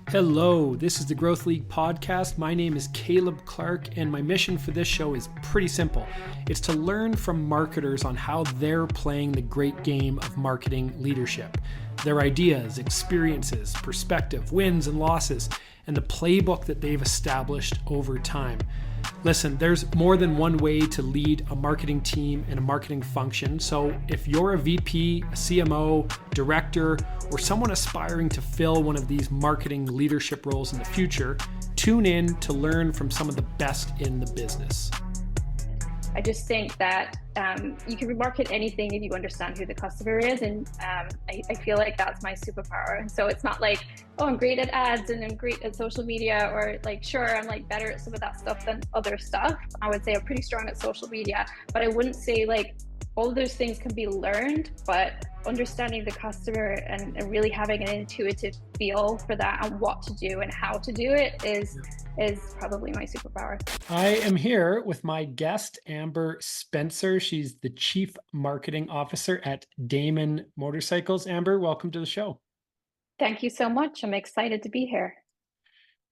Hello, this is the Growth League podcast. My name is Caleb Clark, and my mission for this show is pretty simple. It's to learn from marketers on how they're playing the great game of marketing leadership, their ideas, experiences, perspective, wins and losses, and the playbook that they've established over time. Listen, there's more than one way to lead a marketing team and a marketing function. So if you're a VP, a CMO, director, or someone aspiring to fill one of these marketing leadership roles in the future, tune in to learn from some of the best in the business. I just think that you can market anything if you understand who the customer is, and I feel like that's my superpower. And so it's not like, oh, I'm great at ads and I'm great at social media, or like, sure, I'm like better at some of that stuff than other stuff. I would say I'm pretty strong at social media, but I wouldn't say like all of those things can be learned, but understanding the customer and really having an intuitive feel for that and what to do and how to do it is probably my superpower. I am here with my guest, Amber Spencer. She's the Chief Marketing Officer at Damon Motorcycles. Amber, welcome to the show. Thank you so much. I'm excited to be here.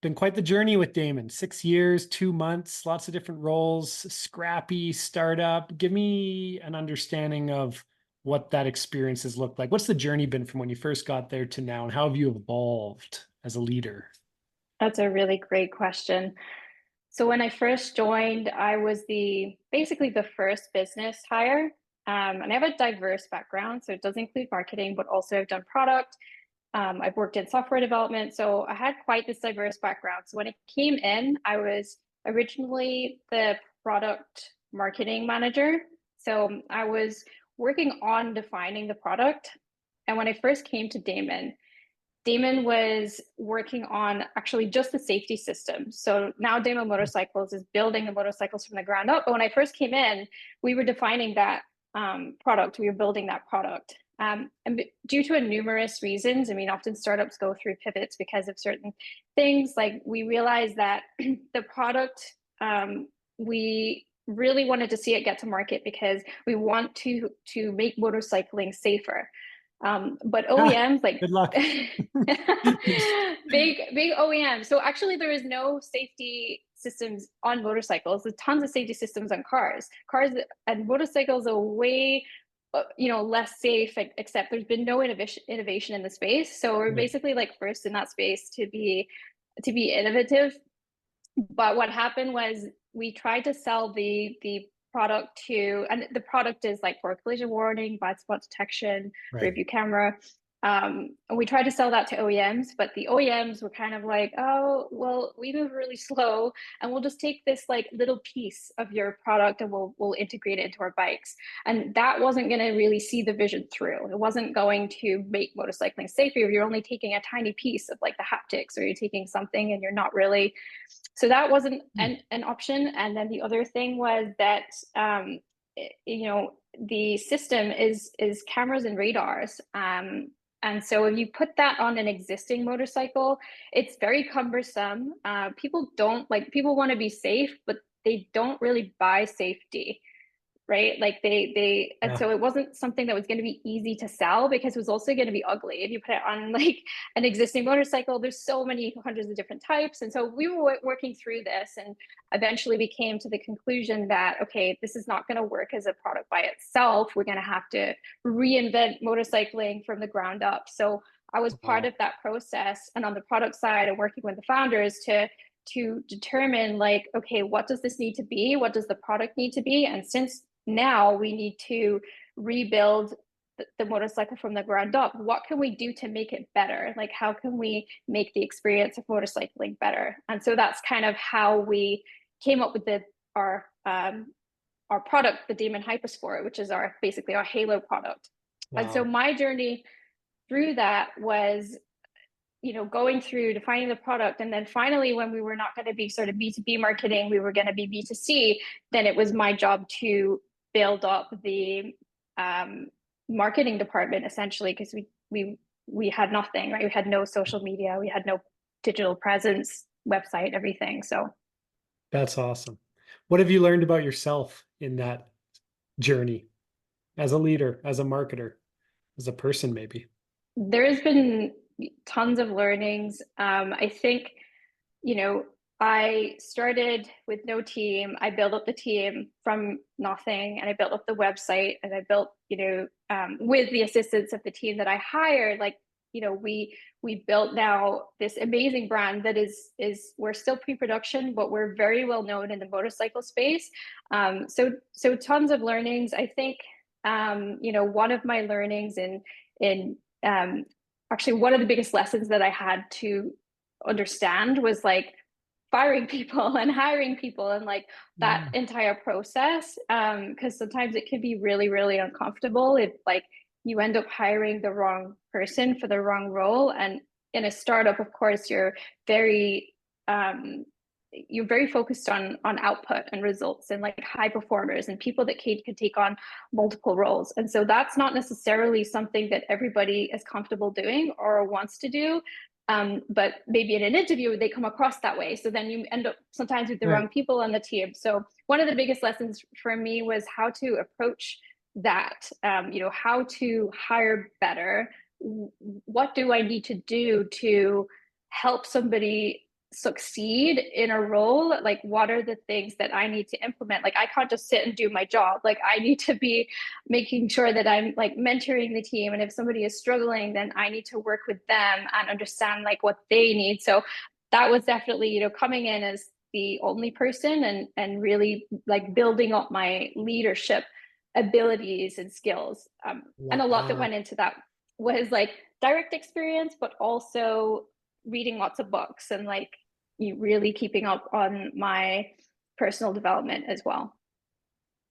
Been quite the journey with Damon. 6 years, 2 months, lots of different roles, scrappy startup. Give me an understanding of what that experience has looked like. What's the journey been from when you first got there to now, and how have you evolved as a leader? That's a really great question. So when I first joined, I was basically the first business hire. And I have a diverse background, so it does include marketing, but also I've done product. I've worked in software development, so I had quite this diverse background. So when I came in, I was originally the product marketing manager. So I was working on defining the product. And when I first came to Damon was working on actually just the safety system. So now Damon Motorcycles is building the motorcycles from the ground up. But when I first came in, we were defining that product. We were building that product. And due to numerous reasons, I mean, often startups go through pivots because of certain things. Like we realized that the product, we really wanted to see it get to market because we want to make motorcycling safer. But OEMs like Good luck. big OEMs. So actually there is no safety systems on motorcycles. There's tons of safety systems on cars. Cars and motorcycles are way less safe, except there's been no innovation in the space. So we're basically like first in that space to be innovative. But what happened was we tried to sell the product and the product is like for collision warning, blind spot detection, rear view camera. And we tried to sell that to OEMs, but the OEMs were kind of like, oh, well, we move really slow and we'll just take this like little piece of your product and we'll integrate it into our bikes. And that wasn't going to really see the vision through. It wasn't going to make motorcycling safer if you're only taking a tiny piece of like the haptics, or you're taking something and you're not really. So that wasn't an option. And then the other thing was that, the system is cameras and radars. And so if you put that on an existing motorcycle, it's very cumbersome. People want to be safe, but they don't really buy safety, right? Like and so it wasn't something that was going to be easy to sell because it was also going to be ugly. If you put it on like an existing motorcycle, there's so many hundreds of different types. And so we were working through this, and eventually we came to the conclusion that, okay, this is not going to work as a product by itself. We're going to have to reinvent motorcycling from the ground up. So I was part of that process. And on the product side, and working with the founders to determine like, okay, what does this need to be? What does the product need to be? And since now we need to rebuild the motorcycle from the ground up, what can we do to make it better? Like, how can we make the experience of motorcycling better? And so that's kind of how we came up with our product, the Damon Hypersport, which is basically our Halo product. Wow. And so my journey through that was going through defining the product. And then finally, when we were not going to be sort of B2B marketing, we were going to be B2C, then it was my job to build up the marketing department, essentially, because we had nothing, right? We had no social media, we had no digital presence, website, everything. So that's awesome. What have you learned about yourself in that journey as a leader, as a marketer, as a person, maybe? There's been tons of learnings. I think, I started with no team. I built up the team from nothing, and I built up the website, and I built, with the assistance of the team that I hired, like, we built now this amazing brand that is we're still pre-production, but we're very well known in the motorcycle space. So tons of learnings. I think, one of my learnings in actually one of the biggest lessons that I had to understand was like firing people and hiring people and like that Yeah. entire process. Because sometimes it can be really, really uncomfortable if like you end up hiring the wrong person for the wrong role. And in a startup, of course, very you're very focused on output and results and like high performers and people that can take on multiple roles. And so that's not necessarily something that everybody is comfortable doing or wants to do. But maybe in an interview they come across that way, so then you end up sometimes with the Right. wrong people on the team. So one of the biggest lessons for me was how to approach that. How to hire better. What do I need to do to help somebody succeed in a role? Like, what are the things that I need to implement? Like, I can't just sit and do my job. Like, I need to be making sure that I'm like mentoring the team, and if somebody is struggling, then I need to work with them and understand like what they need. So that was definitely, coming in as the only person and really like building up my leadership abilities and skills. And a lot that Wow. went into that was like direct experience, but also reading lots of books and like you really keeping up on my personal development as well.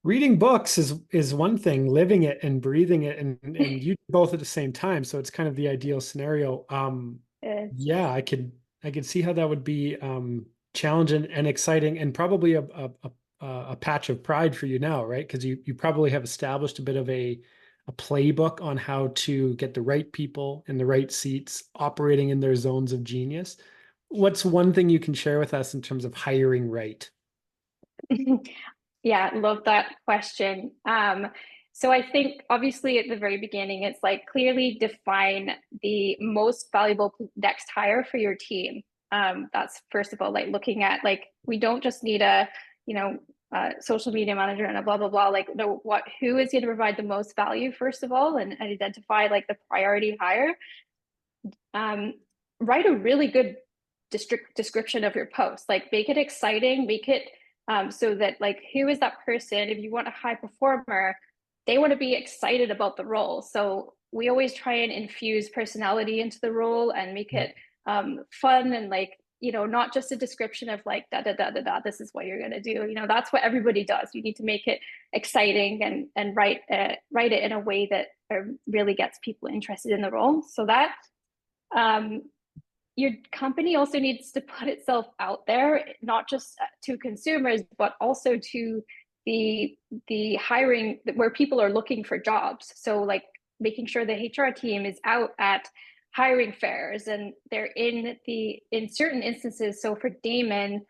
Reading books is one thing, living it and breathing it and you do both at the same time. So it's kind of the ideal scenario. It's Yeah, I could see how that would be challenging and exciting and probably a patch of pride for you now, right? Because you probably have established a bit of a playbook on how to get the right people in the right seats operating in their zones of genius. What's one thing you can share with us in terms of hiring right? Yeah, love that question. So I think obviously at the very beginning, it's like clearly define the most valuable next hire for your team. That's first of all, like looking at like we don't just need you know, social media manager and a blah blah blah. Like no, who is going to provide the most value first of all, and identify like the priority hire. Um, Write a really good description of your post. Like make it exciting, make it so that like who is that person? If you want a high performer, they want to be excited about the role. So we always try and infuse personality into the role and make Yeah. it fun and like not just a description of like da da da da da. This is what you're gonna do. That's what everybody does. You need to make it exciting and write it in a way that really gets people interested in the role. So that um, your company also needs to put itself out there, not just to consumers, but also to the hiring where people are looking for jobs. So like making sure the HR team is out at hiring fairs and they're in certain instances. So for Damon,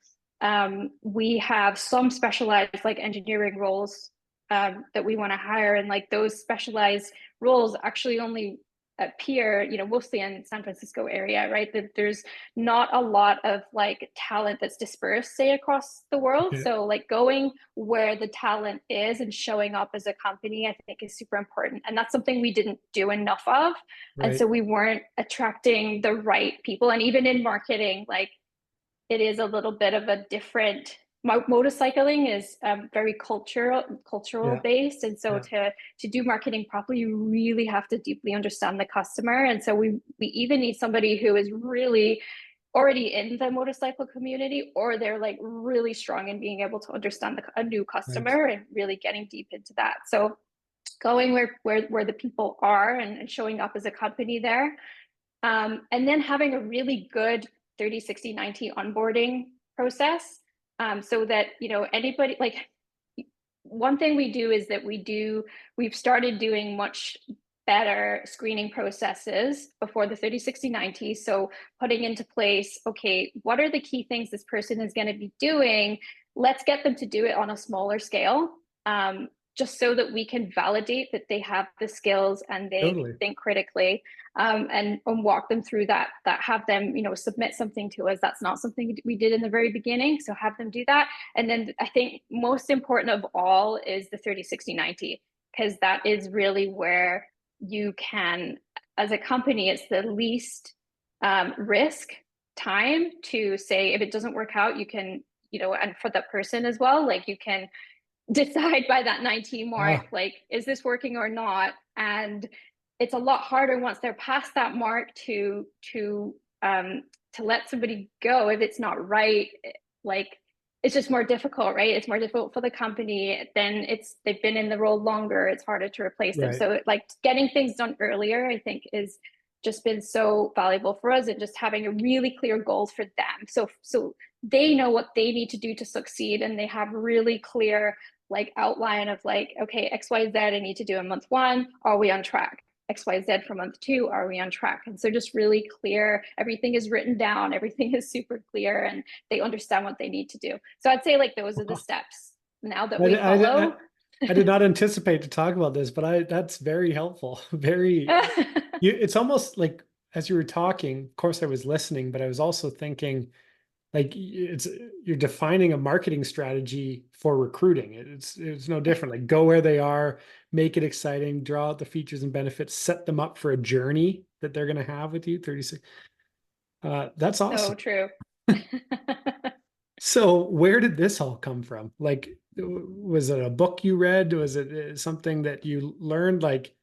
we have some specialized like engineering roles that we want to hire, and like those specialized roles actually only appear, mostly in San Francisco area, right? That there's not a lot of like talent that's dispersed, say, across the world. Okay. So like going where the talent is and showing up as a company, I think is super important. And that's something we didn't do enough of. And Right. so we weren't attracting the right people. And even in marketing, like it is a little bit of a different motorcycling is very cultural Yeah. based, and so Yeah. to do marketing properly you really have to deeply understand the customer. And so we even need somebody who is really already in the motorcycle community, or they're like really strong in being able to understand a new Nice. customer and really getting deep into that. So going where the people are and showing up as a company there, and then having a really good 30, 60, 90 onboarding process, so that, anybody like one thing we do is that we've started doing much better screening processes before the 30, 60, 90. So putting into place, okay, what are the key things this person is going to be doing? Let's get them to do it on a smaller scale. just so that we can validate that they have the skills and they Totally. think critically, and walk them through that, have them, submit something to us. That's not something we did in the very beginning. So have them do that. And then I think most important of all is the 30-60-90, because that is really where you can, as a company, it's the least risk time to say, if it doesn't work out, you can, and for that person as well, like you can decide by that 19 mark, Ah, like, is this working or not? And it's a lot harder once they're past that mark to let somebody go if it's not right. Like, it's just more difficult, right? It's more difficult for the company. Then they've been in the role longer. It's harder to replace them. right. So like getting things done earlier, I think, is just been so valuable for us, and just having a really clear goals for them. So they know what they need to do to succeed, and they have really clear like outline of like, okay, XYZ I need to do in month 1. Are we on track? XYZ for month 2, are we on track? And so just really clear, everything is written down, everything is super clear, and they understand what they need to do. So I'd say like those are the steps now that we follow. I did not anticipate to talk about this, but that's very helpful. Very, it's almost like as you were talking, of course I was listening, but I was also thinking like you're defining a marketing strategy for recruiting. It's no different. Like go where they are, make it exciting, draw out the features and benefits, set them up for a journey that they're going to have with you. 36. That's So awesome. true. So where did this all come from? Like, was it a book you read? Was it something that you learned? Like,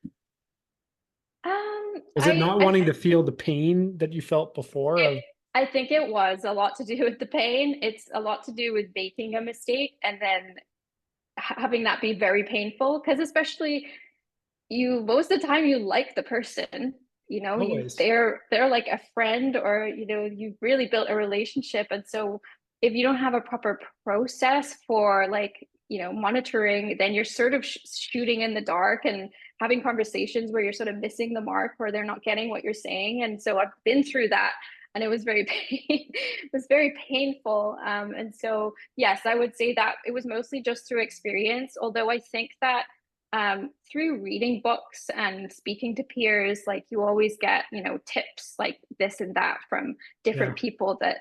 was it not I wanting to feel the pain that you felt before it, of, I think it was a lot to do with the pain. It's a lot to do with making a mistake and then having that be very painful, because especially you, most of the time you like the person, always? they're like a friend, or you've really built a relationship. And so if you don't have a proper process for like, monitoring, then you're sort of shooting in the dark and having conversations where you're sort of missing the mark, where they're not getting what you're saying. And so I've been through that, and it was very it was very painful. And so yes, I would say that it was mostly just through experience, although I think that through reading books and speaking to peers, like you always get, tips like this and that from Yeah. different people that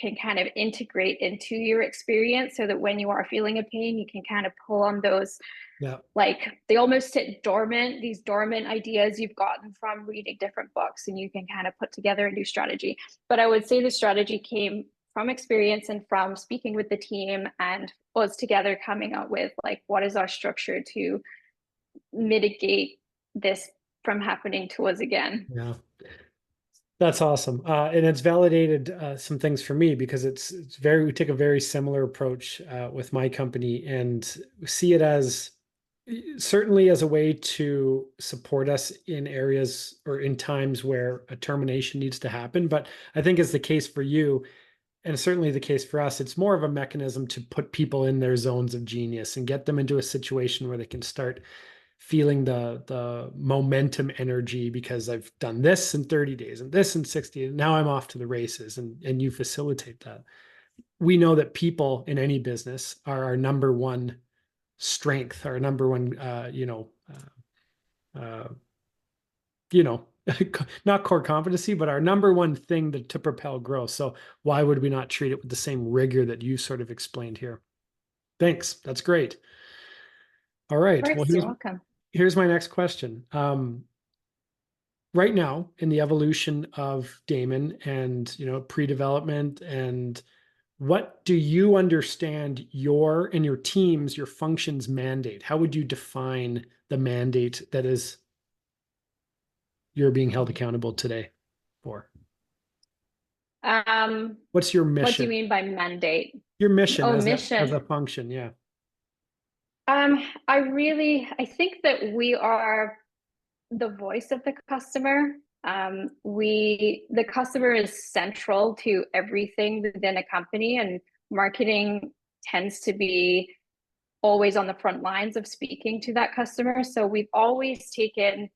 can kind of integrate into your experience, so that when you are feeling a pain, you can kind of pull on those, Yeah. like they almost sit dormant, these dormant ideas you've gotten from reading different books, and you can kind of put together a new strategy. But I would say the strategy came from experience and from speaking with the team, and us together coming up with like, what is our structure to mitigate this from happening to us again. Yeah. That's awesome. And it's validated some things for me because we take a very similar approach with my company and see it as certainly as a way to support us in areas or in times where a termination needs to happen. But I think as the case for you, and certainly the case for us, it's more of a mechanism to put people in their zones of genius and get them into a situation where they can start feeling the momentum energy because I've done this in 30 days and this in 60, and now I'm off to the races, and you facilitate that. We know that people in any business are our number one strength, our number one uh, you know not core competency, but our number one thing to propel growth. So why would we not treat it with the same rigor that you sort of explained here? Thanks, that's great. All Of right, well, course, you're welcome. here's my next question. Right now in the evolution of Damon and pre-development, and what do you understand your and your team's, your function's mandate? How would you define the mandate that is you're being held accountable today for? Um, What's your what do you mission? mean by mandate? Your mission Oh, as a mission. function, yeah. I think that we are the voice of the customer. The customer is central to everything within a company, and marketing tends to be always on the front lines of speaking to that customer. So we've always taken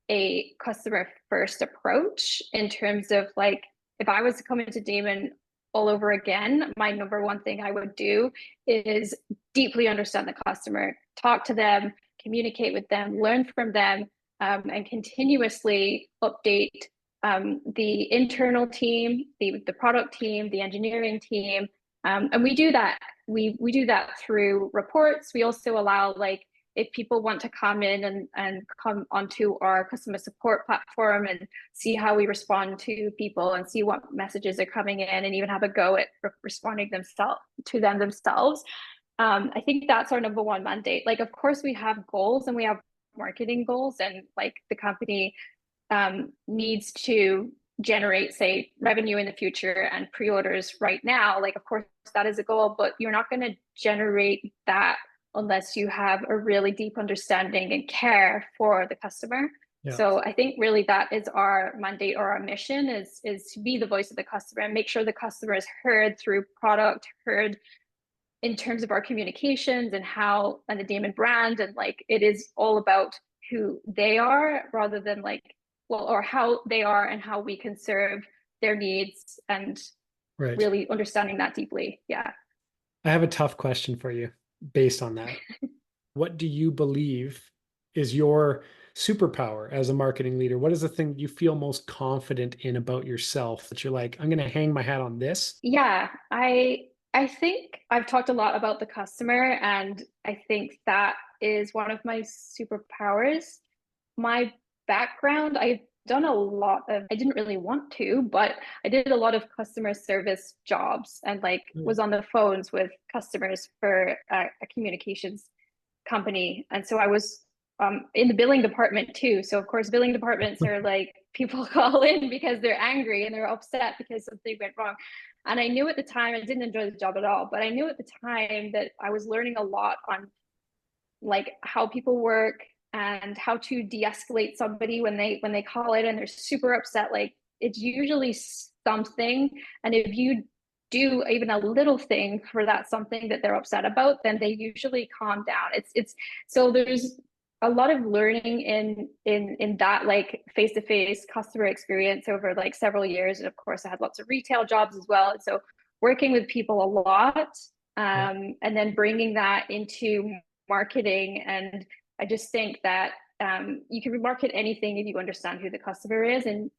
a customer first approach in terms of like, if I was to come into Damon all over again, my number one thing I would do is deeply understand the customer, talk to them, communicate with them, learn from them, and continuously update the internal team, the product team, the engineering team. And we do that. We do that through reports. We also allow, like, if people want to come in and come onto our customer support platform and see how we respond to people and see what messages are coming in and even have a go at responding to them themselves. I think that's our number one mandate. Like, of course, we have goals and we have marketing goals, and like the company needs to generate, say, revenue in the future and pre-orders right now. Like, of course, that is a goal, but you're not going to generate that unless you have a really deep understanding and care for the customer. Yeah. So I think really that is our mandate, or our mission is to be the voice of the customer and make sure the customer is heard through product, heard in terms of our communications and how, and the Damon brand, and like it is all about who they are rather than like, well, or how they are and how we can serve their needs, and really understanding that deeply. Yeah. I have a tough question for you based on that. What do you believe is your superpower as a marketing leader? What is the thing you feel most confident in about yourself that you're like, I'm going to hang my hat on this? Yeah, I think I've talked a lot about the customer, and I think that is one of my superpowers. My background, I've done a lot of, I didn't really want to, but I did a lot of customer service jobs and like was on the phones with customers for a communications company. And so I was in the billing department too. So of course, billing departments are like, people call in because they're angry and they're upset because something went wrong. And I knew at the time, I didn't enjoy the job at all, but I knew at the time that I was learning a lot on like how people work and how to de-escalate somebody when they call it and they're super upset. Like, it's usually something, and if you do even a little thing for that something that they're upset about, then they usually calm down. It's so there's a lot of learning in that, like, face-to-face customer experience over like several years. And of course I had lots of retail jobs as well, and so working with people a lot, and then bringing that into marketing. And I just think that you can market anything if you understand who the customer is. And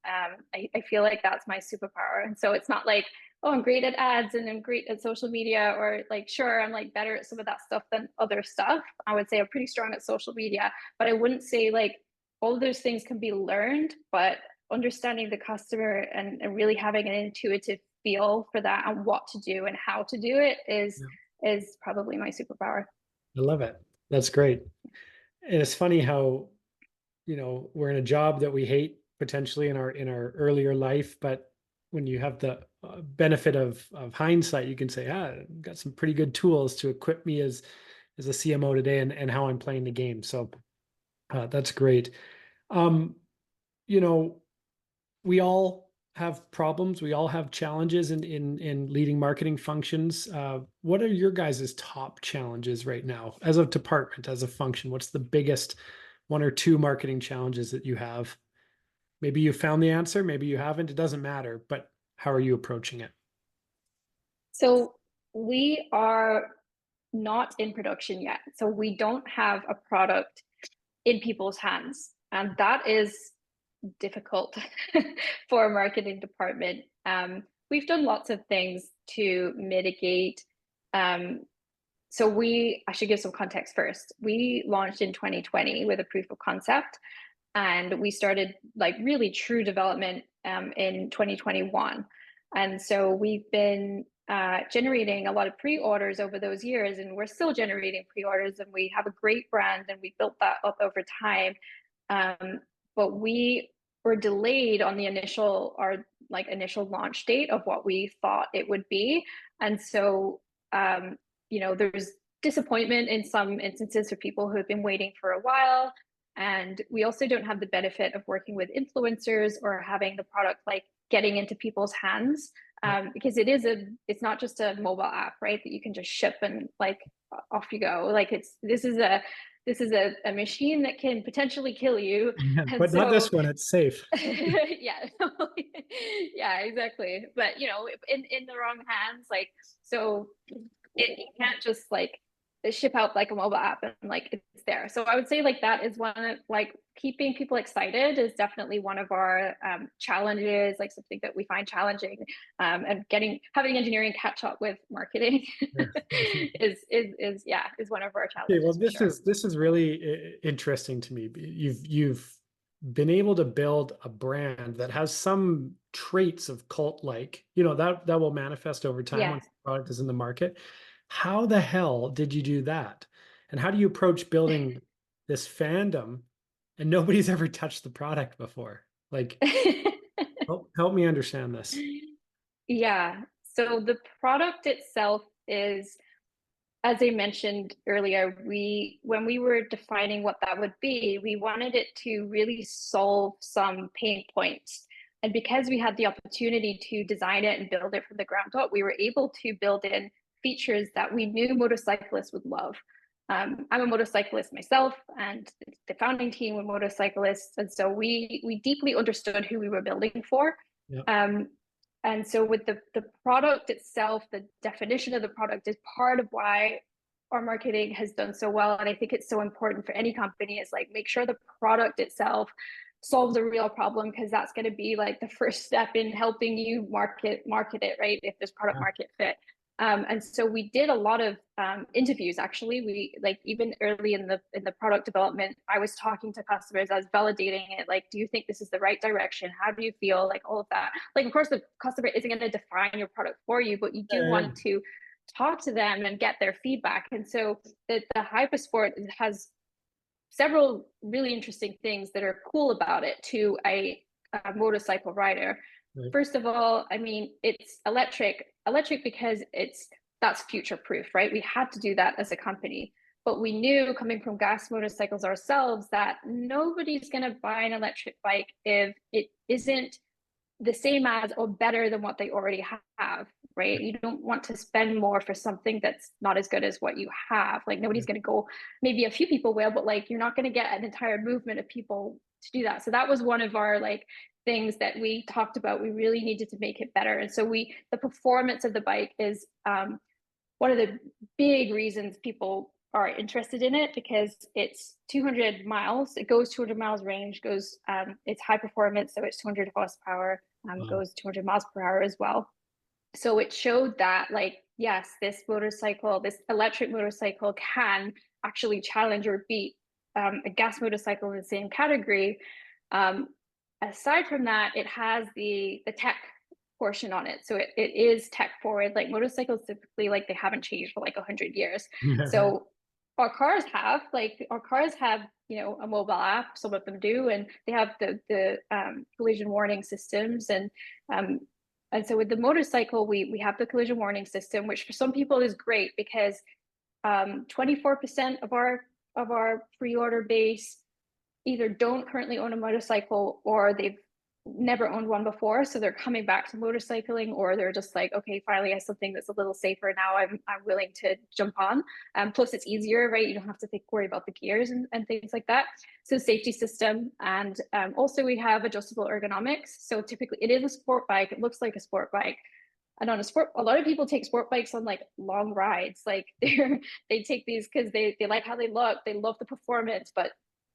I feel like that's my superpower. And so it's not like, oh, I'm great at ads and I'm great at social media, or like, sure, I'm like better at some of that stuff than other stuff. I would say I'm pretty strong at social media, but I wouldn't say like all of those things can be learned, but understanding the customer and really having an intuitive feel for that and what to do and how to do it is probably my superpower. I love it. That's great. And it's funny how, you know, we're in a job that we hate potentially in our earlier life, but when you have the benefit of hindsight, you can say, I've got some pretty good tools to equip me as a CMO today and how I'm playing the game. So that's great. You know, we all have problems. We all have challenges in leading marketing functions. What are your guys' top challenges right now as a department, as a function? What's the biggest one or two marketing challenges that you have? Maybe you found the answer, maybe you haven't. It doesn't matter, but how are you approaching it? So we are not in production yet. So we don't have a product in people's hands. And that is difficult for a marketing department. We've done lots of things to mitigate. So I should give some context first. We launched in 2020 with a proof of concept, and we started like really true development in 2021. And so we've been generating a lot of pre-orders over those years, and we're still generating pre-orders, and we have a great brand and we built that up over time. But we were delayed on the initial launch date of what we thought it would be. And so, there's disappointment in some instances for people who have been waiting for a while. And we also don't have the benefit of working with influencers or having the product like getting into people's hands, because it's not just a mobile app, right? That you can just ship and like off you go. Like this is a machine that can potentially kill you. Yeah, but not this one. It's safe. Yeah, yeah, exactly. But in the wrong hands, like, so you can't just like ship out like a mobile app and like it's there. So I would say like that is one of like keeping people excited is definitely one of our challenges, like something that we find challenging, and having engineering catch up with marketing is one of our Okay, well, challenges for sure. this is really interesting to me. You've been able to build a brand that has some traits of cult-like, that will manifest over time Yeah. once the product is in the market. How the hell did you do that? And how do you approach building this fandom and nobody's ever touched the product before? Like, help me understand this. Yeah. So the product itself is, as I mentioned earlier, when we were defining what that would be, we wanted it to really solve some pain points. And because we had the opportunity to design it and build it from the ground up, we were able to build in features that we knew motorcyclists would love. I'm a motorcyclist myself, and the founding team were motorcyclists, and so we deeply understood who we were building for. Yeah. And so with the product itself, the definition of the product is part of why our marketing has done so well. And I think it's so important for any company is like make sure the product itself solves a real problem, because that's going to be like the first step in helping you market it, right? If there's product market fit. And so we did a lot of interviews. Actually, we like even early in the product development, I was talking to customers, I was validating it. Like, do you think this is the right direction? How do you feel? Like all of that. Like, of course, the customer isn't going to define your product for you, but you do want to talk to them and get their feedback. And so the Hypersport has several really interesting things that are cool about it to a motorcycle rider. Right. First of all, I mean, it's electric because that's future proof, right? We had to do that as a company, but we knew coming from gas motorcycles ourselves that nobody's going to buy an electric bike if it isn't the same as or better than what they already have, right? You don't want to spend more for something that's not as good as what you have. Like nobody's going to go, maybe a few people will, but like you're not going to get an entire movement of people to do that. So that was one of our like things that we talked about. We really needed to make it better. And so the performance of the bike is one of the big reasons people are interested in it, because it's 200 miles. It goes 200 miles range, it's high performance. So it's 200 horsepower, goes 200 miles per hour as well. So it showed that like, yes, this electric motorcycle can actually challenge or beat a gas motorcycle in the same category. Aside from that, it has the tech portion on it. So it is tech forward. Like motorcycles typically, like they haven't changed for like 100 years. So our cars have a mobile app. Some of them do, and they have the collision warning systems. And so with the motorcycle, we have the collision warning system, which for some people is great because 24% of our pre-order base either don't currently own a motorcycle or they've never owned one before, so they're coming back to motorcycling, or they're just like, okay, finally I have something that's a little safer now. I'm willing to jump on. Plus it's easier, right? You don't have to worry about the gears and things like that. So safety system, and also we have adjustable ergonomics. So typically it is a sport bike. It looks like a sport bike. And on a lot of people take sport bikes on like long rides. Like they take these because they like how they look. They love the performance, but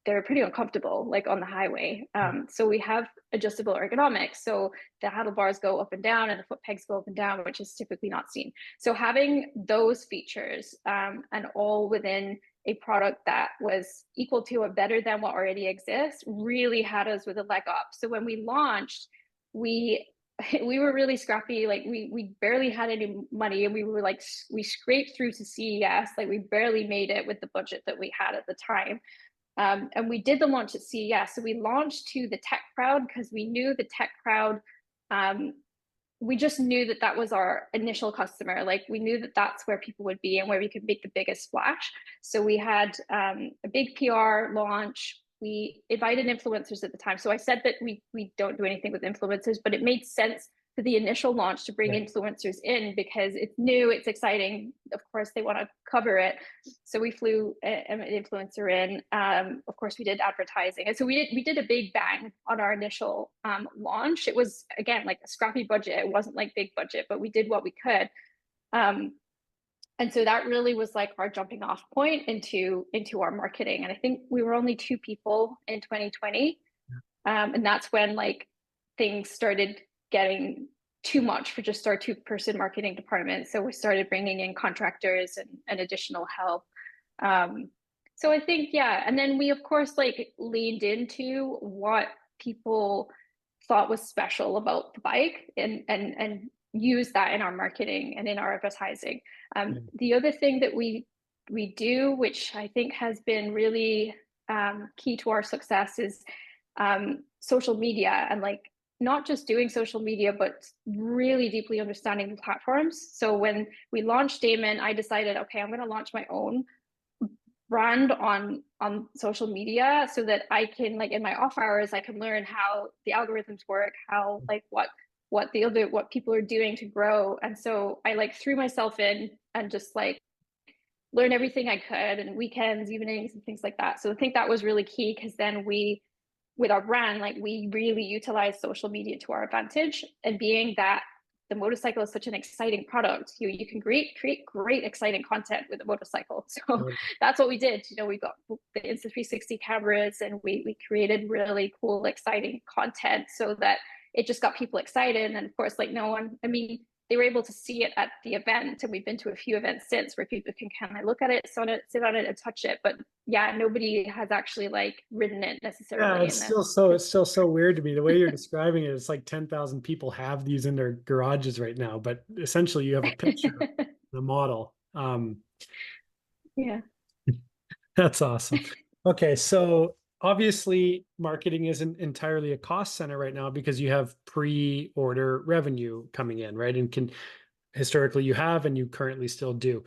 they're pretty uncomfortable, like on the highway. So we have adjustable ergonomics. So the handlebars go up and down and the foot pegs go up and down, which is typically not seen. So having those features and all within a product that was equal to or better than what already exists really had us with a leg up. So when we launched, we were really scrappy. Like we barely had any money, and we scraped through to CES. Like we barely made it with the budget that we had at the time. And we did the launch at CES. So we launched to the tech crowd because we knew the tech crowd, we just knew that was our initial customer. Like we knew that that's where people would be and where we could make the biggest splash. So we had a big PR launch. We invited influencers at the time. So I said that we don't do anything with influencers, but it made sense for the initial launch to bring influencers in because it's new, it's exciting. Of course, they want to cover it. So we flew an influencer in. Of course, we did advertising. And so we did a big bang on our initial launch. It was, again, like a scrappy budget. It wasn't like big budget, but we did what we could. And so that really was like our jumping off point into our marketing. And I think we were only 2 people in 2020. And that's when like things started getting too much for just our 2-person marketing department. So we started bringing in contractors and additional help. So I think, yeah. And then we, of course, like leaned into what people thought was special about the bike and use that in our marketing and in our advertising. The other thing that we do, which I think has been really key to our success, is social media, and like not just doing social media, but really deeply understanding the platforms. So when we launched Damon, I decided, okay, I'm going to launch my own brand on social media so that I can, like in my off hours, I can learn how the algorithms work, how like what people are doing to grow. And so I like threw myself in and just like learn everything I could, and weekends, evenings, and things like that. So I think that was really key, because then we, with our brand, like we really utilize social media to our advantage. And being that the motorcycle is such an exciting product, you can create great exciting content with a motorcycle. So that's what we did. We got the Insta360 cameras, and we created really cool, exciting content so that it just got people excited. And of course, like no one, I mean, they were able to see it at the event, and we've been to a few events since where people can kind of look at it, sit on it, and touch it. But yeah, nobody has actually like ridden it necessarily. Yeah, it's still so weird to me. The way you're describing it, it's like 10,000 people have these in their garages right now, but essentially you have a picture of the model. Yeah. That's awesome. Okay, so obviously marketing isn't entirely a cost center right now because you have pre-order revenue coming in, right? And can historically you have, and you currently still do.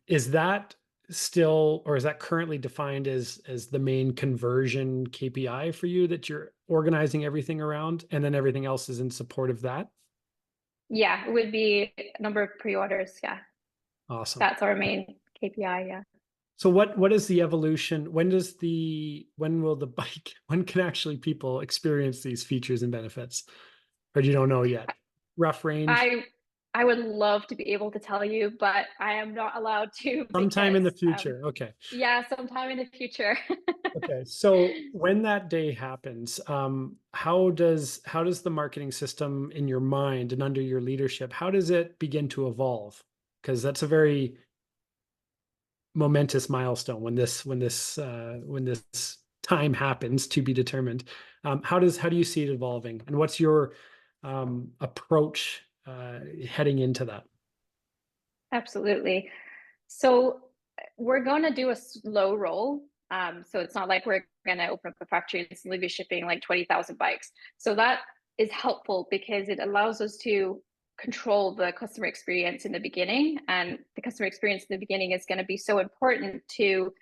Is that still, or is that currently defined as the main conversion KPI for you that you're organizing everything around, and then everything else is in support of that? Yeah, it would be a number of pre-orders. Yeah, Awesome. that's our main KPI. Yeah. So what is the evolution? When will the bike, when can actually people experience these features and benefits? Or you don't know yet? Rough range? I would love to be able to tell you, but I am not allowed to, Sometime in because the future. Okay. yeah, sometime in the future. Okay. So when that day happens, how does the marketing system in your mind and under your leadership, how does it begin to evolve? Because that's a very momentous milestone when this time happens, to be determined. How do you see it evolving, and what's your approach heading into that? Absolutely. So we're going to do a slow roll. So it's not like we're going to open up a factory and instantly be shipping like 20,000 bikes. So that is helpful because it allows us to control the customer experience in the beginning. And the customer experience in the beginning is going to be so important to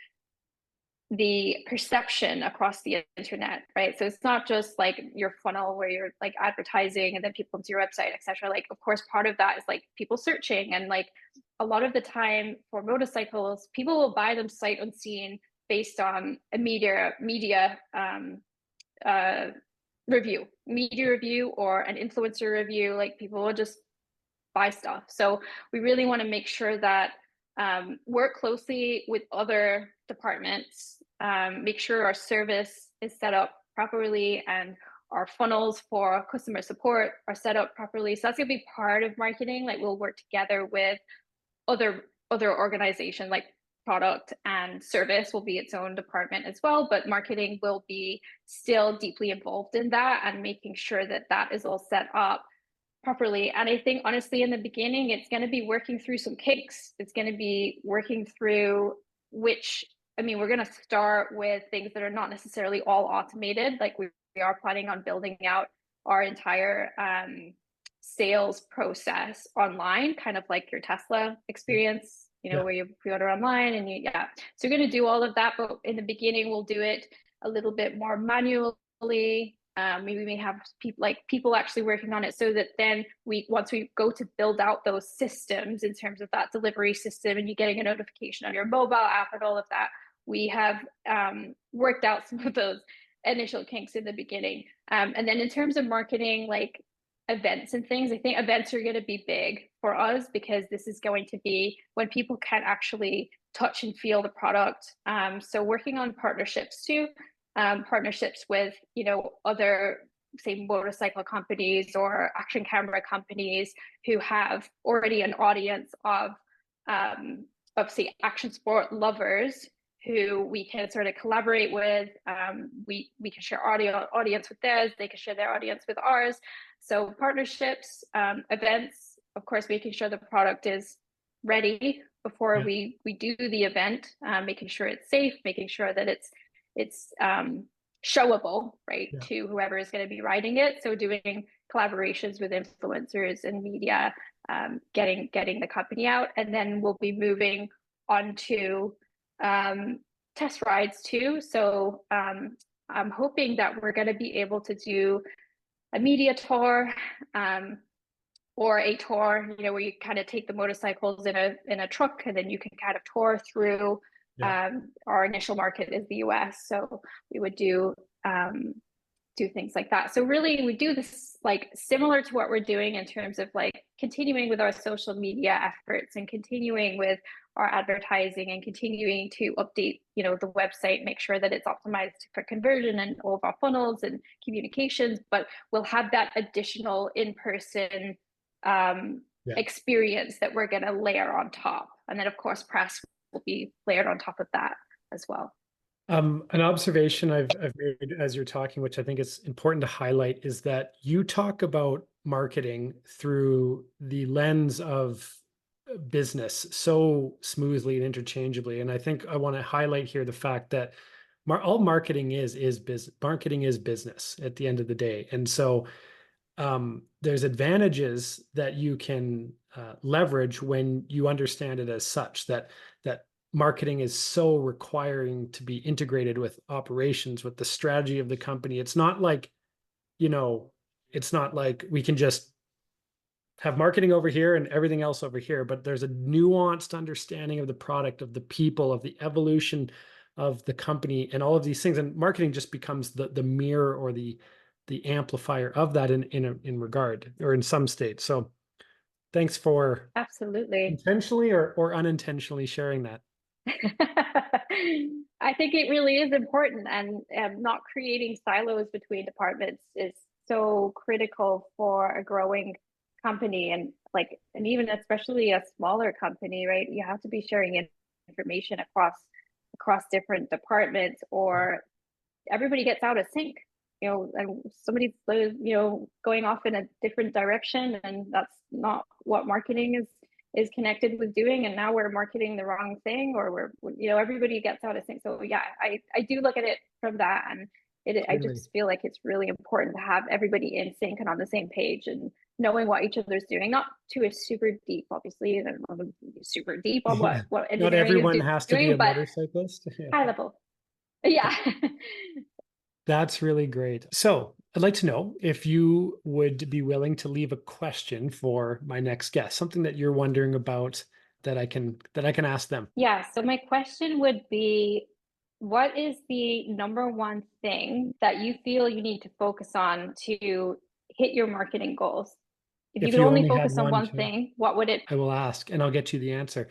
the perception across the internet, right? So it's not just like your funnel where you're like advertising and then people come to your website, etc. Like, of course, part of that is like people searching, and like a lot of the time for motorcycles, people will buy them sight unseen based on a uh, media review, or an influencer review. Like people will just buy stuff. So we really want to make sure that work closely with other departments, make sure our service is set up properly, and our funnels for customer support are set up properly. So that's going to be part of marketing. Like we'll work together with other organizations, like product and service will be its own department as well, but marketing will be still deeply involved in that and making sure that that is all set up properly. And I think honestly, in the beginning, it's going to be working through some kinks. It's going to be working through we're going to start with things that are not necessarily all automated. Like we are planning on building out our entire sales process online, kind of like your Tesla experience, Yeah. where you pre-order online and yeah. So we're going to do all of that, but in the beginning, we'll do it a little bit more manually. Maybe we may have people actually working on it, so that then once we go to build out those systems in terms of that delivery system, and you getting a notification on your mobile app and all of that, we have worked out some of those initial kinks in the beginning. And then in terms of marketing, like events and things. I think events are going to be big for us because this is going to be when people can actually touch and feel the product. So working on partnerships too, partnerships with, other, say, motorcycle companies or action camera companies who have already an audience of say action sport lovers who we can sort of collaborate with. We can share audience with theirs, they can share their audience with ours. So partnerships, events, of course, making sure the product is ready before Yeah. we do the event, making sure it's safe, making sure that it's showable, right, Yeah. to whoever is going to be riding it. So doing collaborations with influencers and media, getting the company out, and then we'll be moving on to test rides too. So I'm hoping that we're going to be able to do a media tour, or a tour, where you kind of take the motorcycles in a truck, and then you can kind of tour through. Yeah. Our initial market is the US, so we would do things like that. So really, we do this like similar to what we're doing in terms of like continuing with our social media efforts and continuing with our advertising and continuing to update, the website, make sure that it's optimized for conversion and all of our funnels and communications. But we'll have that additional in-person Yeah. experience that we're going to layer on top, and then of course press will be layered on top of that as well. An observation I've made as you're talking, which I think is important to highlight, is that you talk about marketing through the lens of business so smoothly and interchangeably. And I think I want to highlight here the fact that all marketing is business. Marketing is business at the end of the day. And so there's advantages that you can leverage when you understand it as such, that marketing is so requiring to be integrated with operations, with the strategy of the company. It's not like, it's not like we can just have marketing over here and everything else over here, but there's a nuanced understanding of the product, of the people, of the evolution of the company, and all of these things. And marketing just becomes the mirror or the amplifier of that in regard, or in some states. So thanks for Absolutely. intentionally or unintentionally sharing that. I think it really is important, and not creating silos between departments is so critical for a growing company, and even especially a smaller company, right? You have to be sharing information across different departments, or everybody gets out of sync. And somebody's going off in a different direction, and that's not what marketing is connected with doing. And now we're marketing the wrong thing, or everybody gets out of sync. So yeah, I do look at it from that, and I just feel like it's really important to have everybody in sync and on the same page and knowing what each other's doing. Not to a super deep, obviously, and super deep on what Not engineering everyone is has to be doing, a but motorcyclist. high level. Yeah. That's really great. So I'd like to know if you would be willing to leave a question for my next guest, something that you're wondering about that I can ask them. Yeah. So my question would be, what is the number one thing that you feel you need to focus on to hit your marketing goals? If you If could you only only had focus on one, one thing, what would it? I will ask and I'll get you the answer.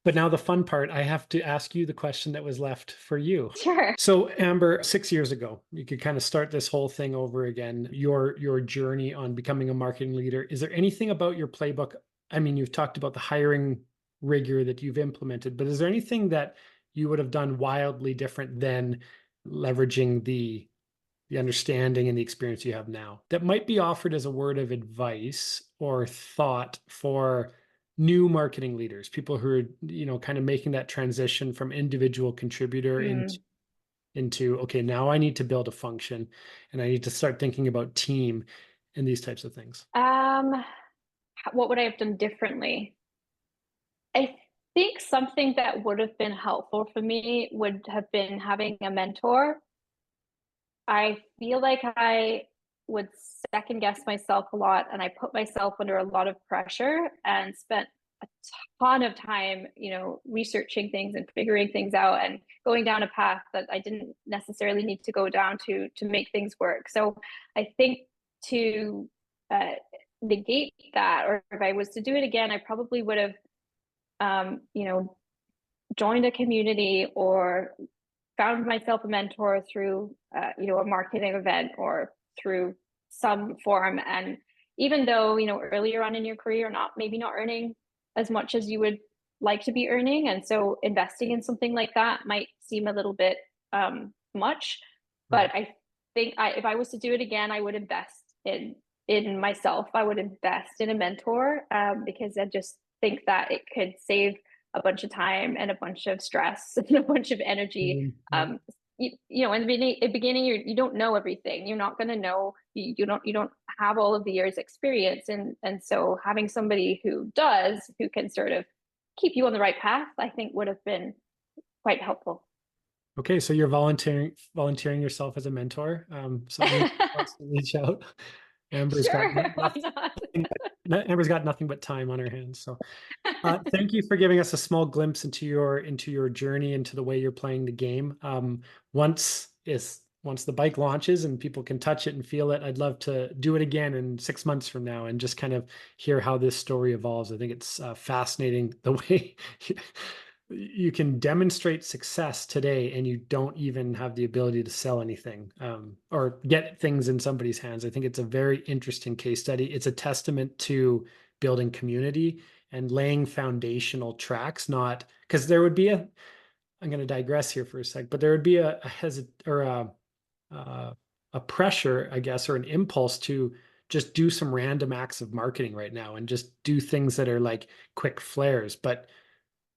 But now the fun part, I have to ask you the question that was left for you. Sure. So Amber, 6 years ago, you could kind of start this whole thing over again, your journey on becoming a marketing leader. Is there anything about your playbook? I mean, you've talked about the hiring rigor that you've implemented, but is there anything that you would have done wildly different than leveraging the understanding and the experience you have now that might be offered as a word of advice or thought for new marketing leaders, people who are, kind of making that transition from individual contributor into, okay, now I need to build a function and I need to start thinking about team and these types of things? What would I have done differently? I think something that would have been helpful for me would have been having a mentor. I feel like I would second guess myself a lot, and I put myself under a lot of pressure and spent a ton of time, researching things and figuring things out and going down a path that I didn't necessarily need to go down to make things work. So I think to negate that, or if I was to do it again, I probably would have, you know, joined a community or found myself a mentor through, you know, a marketing event or through some form. And even though, you know, earlier on in your career, maybe not earning as much as you would like to be earning, and so investing in something like that might seem a little bit much. But Right. I think if I was to do it again, I would invest in myself. I would invest in a mentor, because I just think that it could save a bunch of time and a bunch of stress and a bunch of energy. Yeah. You know, in the beginning, you don't know everything. You're not going to know. You don't have all of the years' experience, and so having somebody who does, who can sort of keep you on the right path, I think would have been quite helpful. Okay, so you're volunteering yourself as a mentor. So anyone who wants to reach out, Amber's got Sure, why not? Amber's got nothing but time on her hands. So thank you for giving us a small glimpse into your journey, into the way you're playing the game. Once the bike launches and people can touch it and feel it, I'd love to do it again in 6 months from now and just kind of hear how this story evolves. I think it's fascinating the way you can demonstrate success today and you don't even have the ability to sell anything, or get things in somebody's hands. I think it's a very interesting case study. It's a testament to building community and laying foundational tracks, not because there would be I'm going to digress here for a sec, but there would be uh, a pressure, I guess, or an impulse to just do some random acts of marketing right now and just do things that are like quick flares. But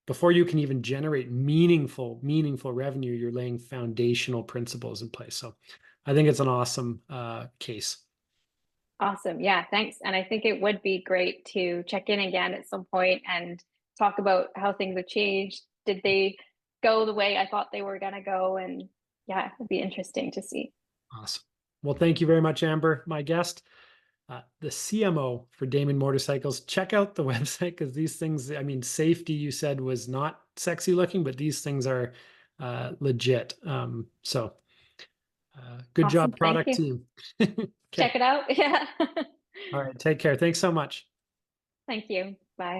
before you can even generate meaningful revenue, you're laying foundational principles in place. So I think it's an awesome case. Awesome. Yeah, thanks. And I think it would be great to check in again at some point and talk about how things have changed. Did they go the way I thought they were going to go? And yeah, it'd be interesting to see. Awesome. Well, thank you very much, Amber, my guest. The CMO for Damon Motorcycles. Check out the website because these things, I mean, safety you said was not sexy looking, but these things are legit. Good Awesome. job, Thank product you. team. Okay. Check it out. Yeah. All right. Take care. Thanks so much. Thank you. Bye.